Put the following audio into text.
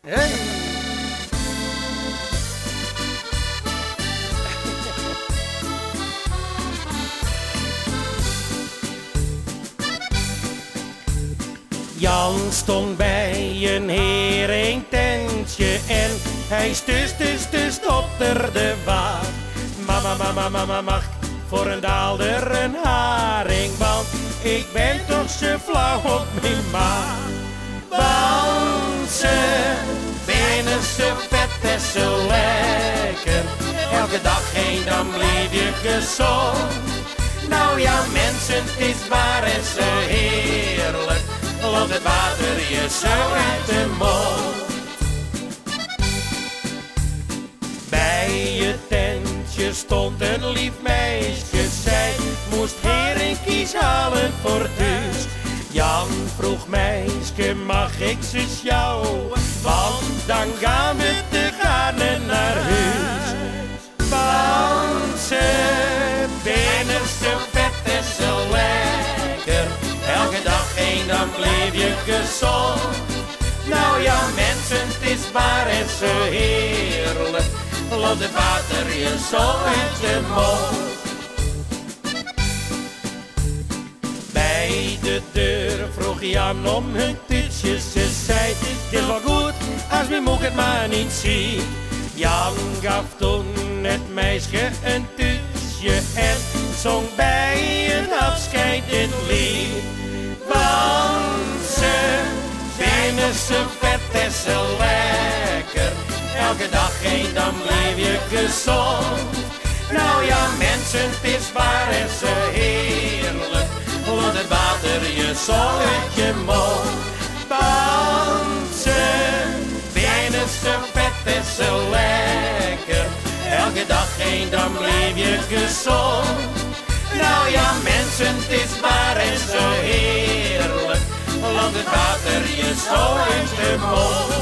Hey. Jan stond bij een heringtentje en hij stotterde wat. Mama, mag voor een daalder een haring, want ik ben toch zo flauw op mijn maag. Want ze binnen zo vet en zo lekker, elke dag heen dan bleef je gezond. Nou ja mensen, het is waar en zo heerlijk, loopt het water je zo uit de mond. Bij je tentje stond een lief meisje, zij moest heringkies halen voor thuis. Jan vroeg meisje, mag ik ze sjouwen, want dan gaan we te gaarne naar huis. Want ze binnen zo vet en zo lekker, elke dag heen dan bleef je gezond. Nou ja mensen, het is waar en zo heerlijk, loopt het water je zo uit de mond. Bij de deur vroeg Jan om hun tuutjes, ze zei, het is wel goed als mijn moeder het maar niet ziet. Jan gaf toen het meisje een tuutje en zong bij een afscheid dit lied. Want ze binnen zo vet en zo lekker, elke dag heen dan bleef je gezond. Nou ja mensen, het is waar en zo heerlijk, loopt het water je zo uit je mond. Want ze binnen zo vet en zo lekker, elke dag heen dan bleef je gezond. Nou ja mensen, het is waar en zo heerlijk, loopt het water je zo uit de mond.